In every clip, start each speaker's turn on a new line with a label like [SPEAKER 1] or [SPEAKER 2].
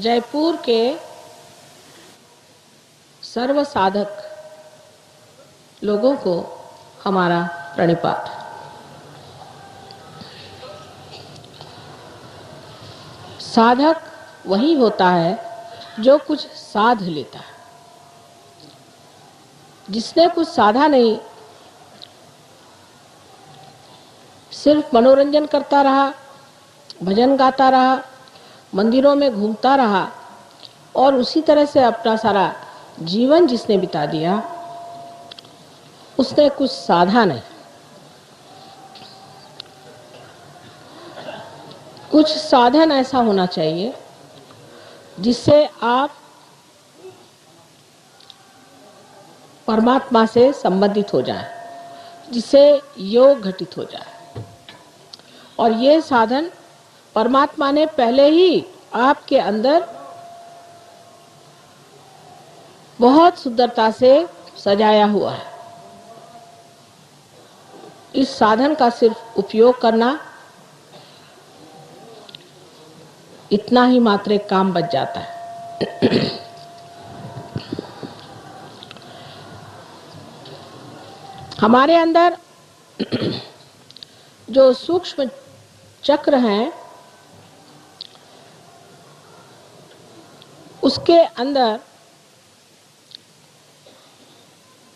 [SPEAKER 1] जयपुर के सर्व साधक लोगों को हमारा प्रणिपात। साधक वही होता है जो कुछ साध लेता है। जिसने कुछ साधा नहीं, सिर्फ मनोरंजन करता रहा, भजन गाता रहा, मंदिरों में घूमता रहा और उसी तरह से अपना सारा जीवन जिसने बिता दिया, उसने कुछ साधा नहीं। कुछ साधन ऐसा होना चाहिए जिससे आप परमात्मा से संबंधित हो जाएं, जिससे योग घटित हो जाए। और ये साधन परमात्मा ने पहले ही आपके अंदर बहुत सुंदरता से सजाया हुआ है। इस साधन का सिर्फ उपयोग करना, इतना ही मात्र एक काम बच जाता है। हमारे अंदर जो सूक्ष्म चक्र हैं, उसके अंदर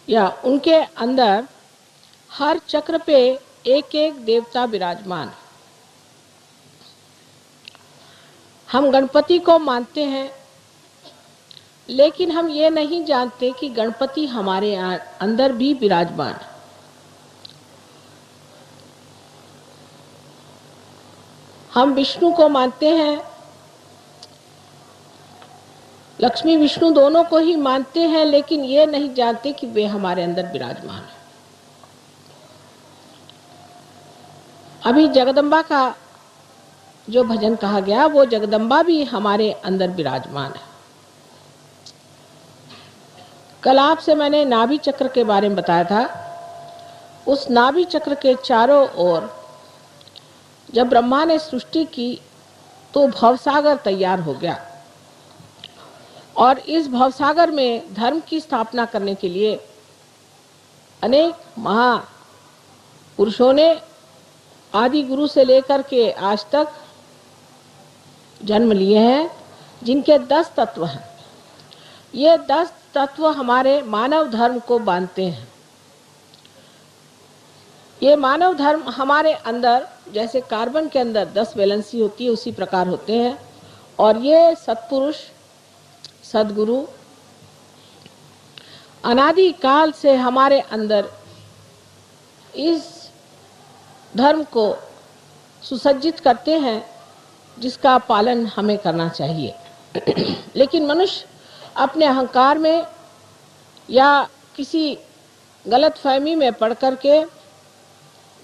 [SPEAKER 1] या उनके अंदर हर चक्र पे एक एक देवता विराजमान। हम गणपति को मानते हैं, लेकिन हम ये नहीं जानते कि गणपति हमारे अंदर भी विराजमान है। हम विष्णु को मानते हैं, लक्ष्मी विष्णु दोनों को ही मानते हैं, लेकिन ये नहीं जानते कि वे हमारे अंदर विराजमान है। अभी जगदम्बा का जो भजन कहा गया, वो जगदम्बा भी हमारे अंदर विराजमान है। कल आपसे मैंने नाभि चक्र के बारे में बताया था। उस नाभि चक्र के चारों ओर जब ब्रह्मा ने सृष्टि की तो भवसागर तैयार हो गया, और इस भवसागर में धर्म की स्थापना करने के लिए अनेक महापुरुषों ने आदि गुरु से लेकर के आज तक जन्म लिए हैं, जिनके 10 तत्व हैं। ये 10 तत्व हमारे मानव धर्म को बांधते हैं। ये मानव धर्म हमारे अंदर जैसे कार्बन के अंदर 10 वैलेंसी होती है, उसी प्रकार होते हैं। और ये सत्पुरुष, सद्गुरु अनादि काल से हमारे अंदर इस धर्म को सुसज्जित करते हैं, जिसका पालन हमें करना चाहिए। लेकिन मनुष्य अपने अहंकार में या किसी गलत फहमी में पड़ करके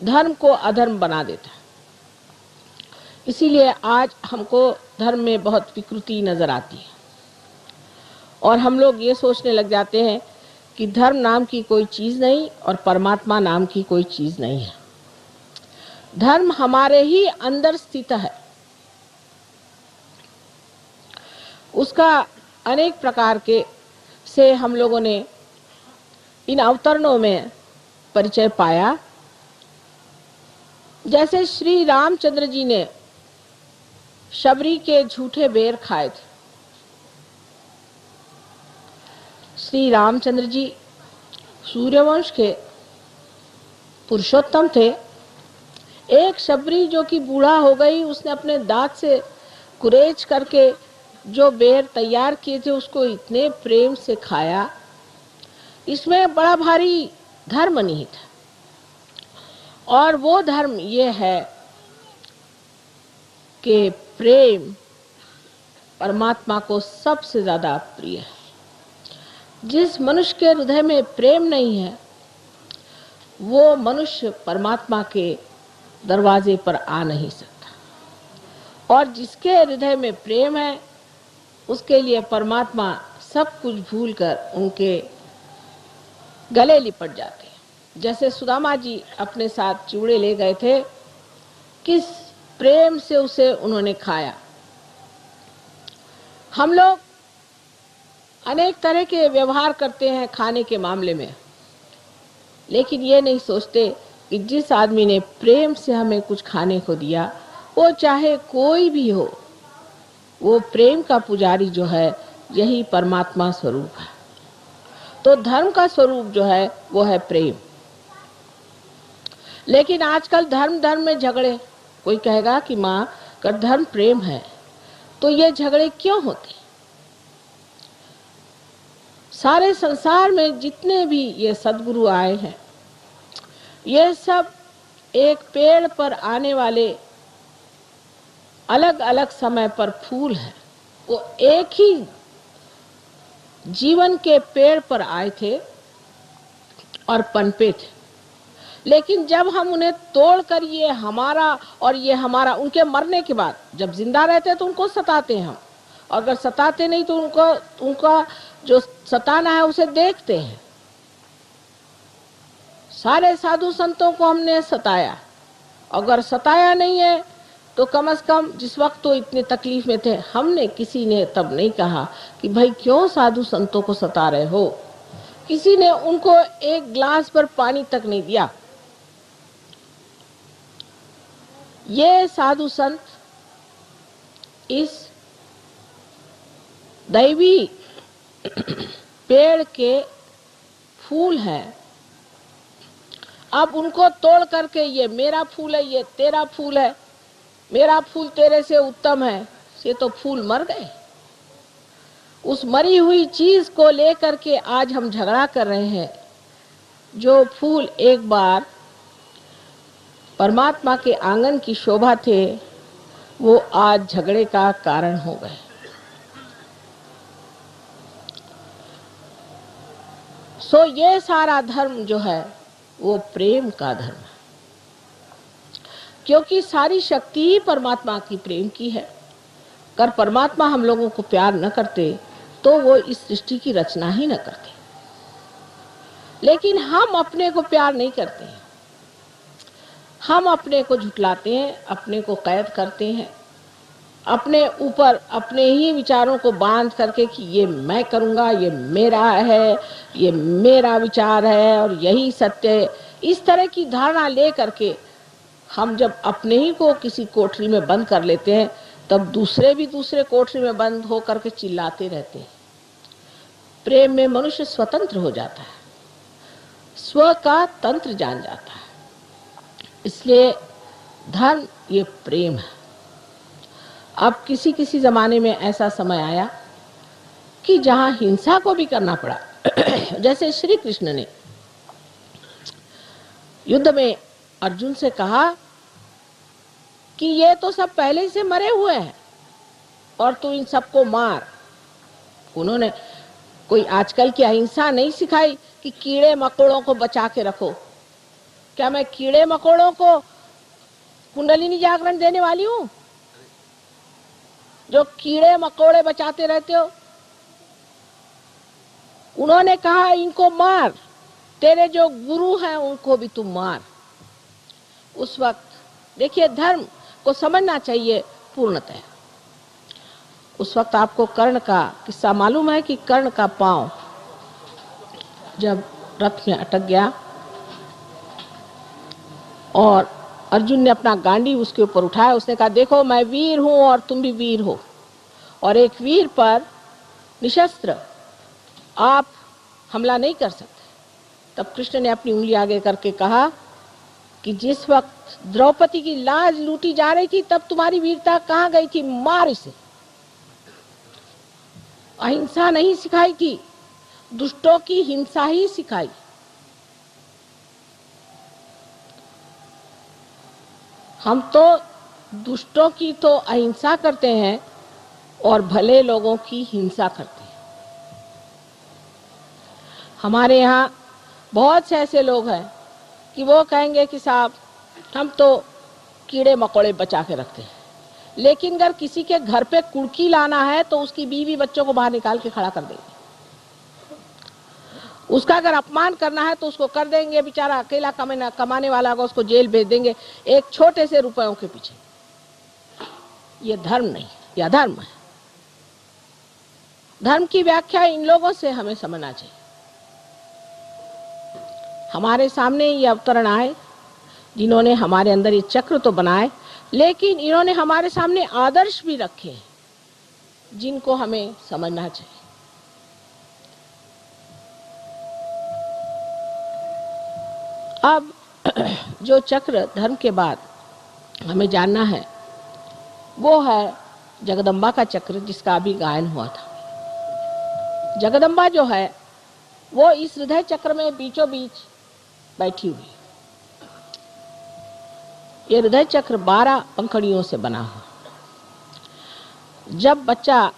[SPEAKER 1] धर्म को अधर्म बना देता है। इसीलिए आज हमको धर्म में बहुत विकृति नजर आती है, और हम लोग ये सोचने लग जाते हैं कि धर्म नाम की कोई चीज नहीं और परमात्मा नाम की कोई चीज नहीं है। धर्म हमारे ही अंदर स्थित है। उसका अनेक प्रकार के से हम लोगों ने इन अवतरणों में परिचय पाया। जैसे श्री रामचंद्र जी ने शबरी के झूठे बेर खाए थे। श्री रामचंद्र जी सूर्यवंश के पुरुषोत्तम थे। एक शबरी जो कि बूढ़ा हो गई, उसने अपने दांत से कुरेच करके जो बेर तैयार किए थे उसको इतने प्रेम से खाया। इसमें बड़ा भारी धर्म निहित है, और वो धर्म ये है कि प्रेम परमात्मा को सबसे ज्यादा प्रिय है। जिस मनुष्य के हृदय में प्रेम नहीं है, वो मनुष्य परमात्मा के दरवाजे पर आ नहीं सकता। और जिसके हृदय में प्रेम है, उसके लिए परमात्मा सब कुछ भूलकर उनके गले लिपट जाते हैं। जैसे सुदामा जी अपने साथ चूड़े ले गए थे, किस प्रेम से उसे उन्होंने खाया। हम लोग अनेक तरह के व्यवहार करते हैं खाने के मामले में, लेकिन ये नहीं सोचते कि जिस आदमी ने प्रेम से हमें कुछ खाने को दिया, वो चाहे कोई भी हो, वो प्रेम का पुजारी जो है, यही परमात्मा स्वरूप है। तो धर्म का स्वरूप जो है वो है प्रेम। लेकिन आजकल धर्म में झगड़े। कोई कहेगा कि माँ का धर्म प्रेम है, तो ये झगड़े क्यों होते? सारे संसार में जितने भी ये सद्गुरु आए हैं, ये सब एक पेड़ पर आने वाले अलग अलग समय पर फूल हैं। वो एक ही जीवन के पेड़ पर आए थे और पनपे थे, लेकिन जब हम उन्हें तोड़कर ये हमारा और ये हमारा, उनके मरने के बाद जब जिंदा रहते तो उनको सताते हैं हम, और अगर सताते नहीं तो उनका जो सताना है उसे देखते हैं। सारे साधु संतों को हमने सताया, अगर सताया नहीं है तो कम से कम जिस वक्त तो इतने तकलीफ में थे, हमने किसी ने तब नहीं कहा कि भाई क्यों साधु संतों को सता रहे हो। किसी ने उनको एक ग्लास पर पानी तक नहीं दिया। ये साधु संत इस दैवी पेड़ के फूल हैं। अब उनको तोड़ करके ये मेरा फूल है, ये तेरा फूल है, मेरा फूल तेरे से उत्तम है, ये तो फूल मर गए। उस मरी हुई चीज को लेकर के आज हम झगड़ा कर रहे हैं। जो फूल एक बार परमात्मा के आंगन की शोभा थे, वो आज झगड़े का कारण हो गए। सो ये सारा धर्म जो है वो प्रेम का धर्म है, क्योंकि सारी शक्ति ही परमात्मा की प्रेम की है। अगर परमात्मा हम लोगों को प्यार न करते तो वो इस सृष्टि की रचना ही न करते। लेकिन हम अपने को प्यार नहीं करते हैं, हम अपने को झुठलाते हैं, अपने को कैद करते हैं, अपने ऊपर अपने ही विचारों को बांध करके कि ये मैं करूँगा, ये मेरा है, ये मेरा विचार है और यही सत्य है। इस तरह की धारणा ले करके हम जब अपने ही को किसी कोठरी में बंद कर लेते हैं, तब दूसरे भी दूसरे कोठरी में बंद हो करके चिल्लाते रहते हैं। प्रेम में मनुष्य स्वतंत्र हो जाता है, स्व का तंत्र जान जाता है। इसलिए धर्म ये प्रेम है। अब किसी किसी जमाने में ऐसा समय आया कि जहां हिंसा को भी करना पड़ा। जैसे श्री कृष्ण ने युद्ध में अर्जुन से कहा कि ये तो सब पहले से मरे हुए हैं और तू इन सबको मार। उन्होंने कोई आजकल की अहिंसा नहीं सिखाई कि कीड़े मकोड़ों को बचा के रखो। क्या मैं कीड़े मकोड़ों को कुंडलिनी जागरण देने वाली हूं जो कीड़े मकोड़े बचाते रहते हो? उन्होंने कहा इनको मार, तेरे जो गुरु हैं उनको भी तुम मार। उस वक्त देखिए धर्म को समझना चाहिए पूर्णतः। उस वक्त आपको कर्ण का किस्सा मालूम है कि कर्ण का पांव जब रथ में अटक गया और अर्जुन ने अपना गांडी उसके ऊपर उठाया, उसने कहा देखो मैं वीर हूं और तुम भी वीर हो, और एक वीर पर निशस्त्र आप हमला नहीं कर सकते। तब कृष्ण ने अपनी उंगली आगे करके कहा कि जिस वक्त द्रौपदी की लाज लूटी जा रही थी तब तुम्हारी वीरता कहाँ गई थी? मार इसे। अहिंसा नहीं सिखाई थी, दुष्टों की हिंसा ही सिखाई। हम तो दुष्टों की तो अहिंसा करते हैं और भले लोगों की हिंसा करते हैं। हमारे यहाँ बहुत से ऐसे लोग हैं कि वो कहेंगे कि साहब हम तो कीड़े मकोड़े बचा के रखते हैं, लेकिन अगर किसी के घर पे कुड़की लाना है तो उसकी बीवी बच्चों को बाहर निकाल के खड़ा कर देंगे। उसका अगर अपमान करना है तो उसको कर देंगे, बेचारा अकेला कमाने वाला होगा, उसको जेल भेज देंगे एक छोटे से रुपयों के पीछे। ये धर्म नहीं, यह अधर्म है। धर्म की व्याख्या इन लोगों से हमें समझना चाहिए। हमारे सामने ये अवतरण आए जिन्होंने हमारे अंदर ये चक्र तो बनाए, लेकिन इन्होंने हमारे सामने आदर्श भी रखे जिनको हमें समझना चाहिए। अब जो चक्र धर्म के बाद हमें जानना है वो है जगदम्बा का चक्र, जिसका अभी गायन हुआ था। जगदम्बा जो है वो इस हृदय चक्र में बीचों बीच बैठी हुई। ये हृदय चक्र 12 पंखुड़ियों से बना हुआ। जब बच्चा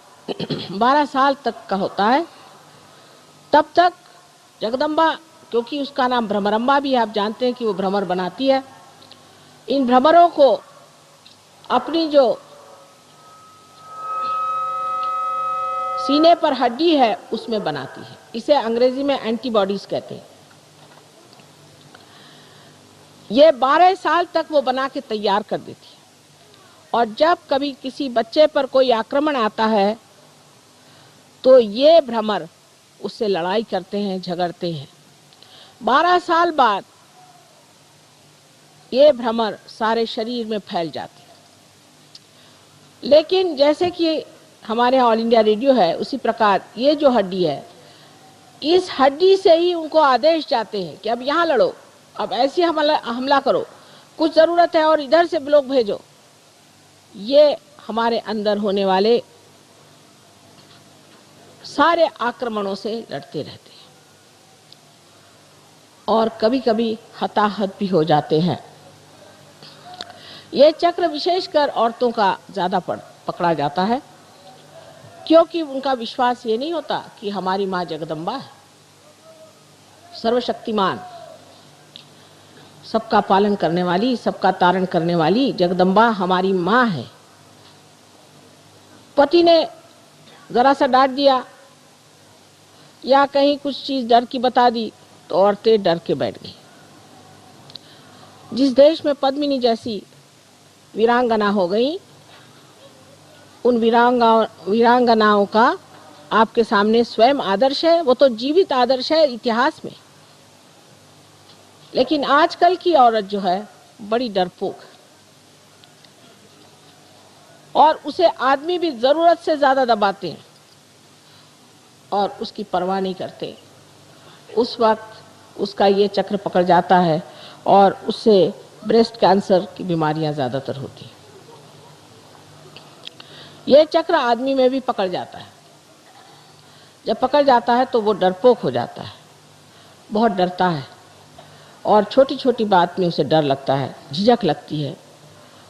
[SPEAKER 1] 12 साल तक का होता है तब तक जगदम्बा, क्योंकि उसका नाम भ्रमरंबा भी है, आप जानते हैं कि वो भ्रमर बनाती है, इन भ्रमरों को अपनी जो सीने पर हड्डी है उसमें बनाती है। इसे अंग्रेजी में एंटीबॉडीज कहते हैं। ये 12 साल तक वो बना के तैयार कर देती है, और जब कभी किसी बच्चे पर कोई आक्रमण आता है तो ये भ्रमर उससे लड़ाई करते हैं, झगड़ते हैं। 12 साल बाद ये भ्रमर सारे शरीर में फैल जाते हैं। लेकिन जैसे कि हमारे यहाँ ऑल इंडिया रेडियो है, उसी प्रकार ये जो हड्डी है, इस हड्डी से ही उनको आदेश जाते हैं कि अब यहाँ लड़ो, अब ऐसे हमला करो, कुछ जरूरत है और इधर से लोग भेजो। ये हमारे अंदर होने वाले सारे आक्रमणों से लड़ते रहते हैं और कभी कभी हताहत भी हो जाते हैं। ये चक्र विशेषकर औरतों का ज्यादा पकड़ा जाता है, क्योंकि उनका विश्वास ये नहीं होता कि हमारी माँ जगदम्बा है, सर्वशक्तिमान, सबका पालन करने वाली, सबका तारण करने वाली जगदम्बा हमारी माँ है। पति ने जरा सा डांट दिया या कहीं कुछ चीज डर की बता दी तो औरतें डर के बैठ गई। जिस देश में पद्मिनी जैसी वीरांगना हो गई, उन वीरांगनाओं का आपके सामने स्वयं आदर्श है, वो तो जीवित आदर्श है इतिहास में। लेकिन आजकल की औरत जो है बड़ी डरपोक है और उसे आदमी भी जरूरत से ज्यादा दबाते हैं और उसकी परवाह नहीं करते। उस वक्त उसका ये चक्र पकड़ जाता है और उससे ब्रेस्ट कैंसर की बीमारियां ज्यादातर होती हैं। ये चक्र आदमी में भी पकड़ जाता है। जब पकड़ जाता है तो वो डरपोक हो जाता है, बहुत डरता है और छोटी छोटी बात में उसे डर लगता है, झिझक लगती है,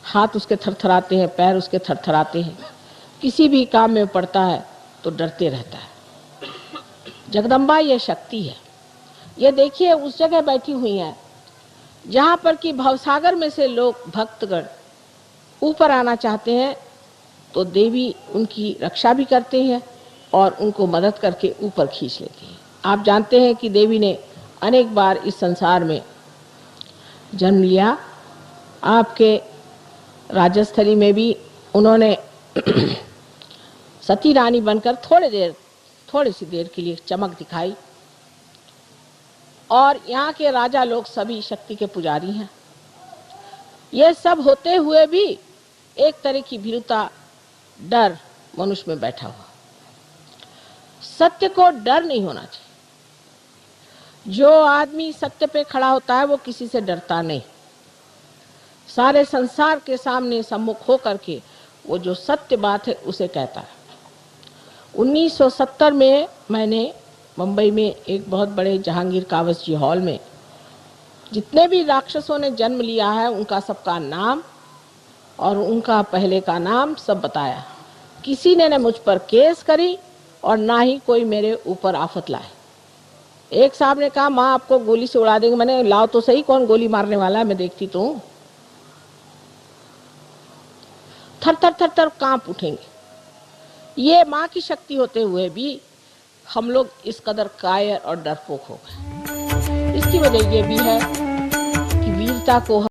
[SPEAKER 1] हाथ उसके थरथराते हैं, पैर उसके थरथराते हैं, किसी भी काम में पड़ता है तो डरते रहता है। जगदम्बा ये शक्ति है। ये देखिए उस जगह बैठी हुई है जहाँ पर कि भवसागर में से लोग भक्तगण ऊपर आना चाहते हैं तो देवी उनकी रक्षा भी करते हैं और उनको मदद करके ऊपर खींच लेती है। आप जानते हैं कि देवी ने अनेक बार इस संसार में जन्म लिया। आपके राजस्थली में भी उन्होंने सती रानी बनकर थोड़ी सी देर के लिए चमक दिखाई, और यहाँ के राजा लोग सभी शक्ति के पुजारी हैं। ये सब होते हुए भी एक तरह की भीरुता, डर मनुष्य में बैठा हुआ। सत्य को डर नहीं होना चाहिए। जो आदमी सत्य पे खड़ा होता है वो किसी से डरता नहीं। सारे संसार के सामने सम्मुख होकर के वो जो सत्य बात है उसे कहता है। 1970 में मैंने मुंबई में एक बहुत बड़े जहांगीर कावस जी हॉल में जितने भी राक्षसों ने जन्म लिया है उनका सबका नाम और उनका पहले का नाम सब बताया। किसी ने न मुझ पर केस करी और ना ही कोई मेरे ऊपर आफत लाए। एक साहब ने कहा माँ आपको गोली से उड़ा देंगे। मैंने लाओ तो सही, कौन गोली मारने वाला है, मैं देखती तो हूँ। थर थर थर थर कांप उठेंगे। ये माँ की शक्ति होते हुए भी हम लोग इस कदर कायर और डरपोक हो गए। इसकी वजह ये भी है कि वीरता को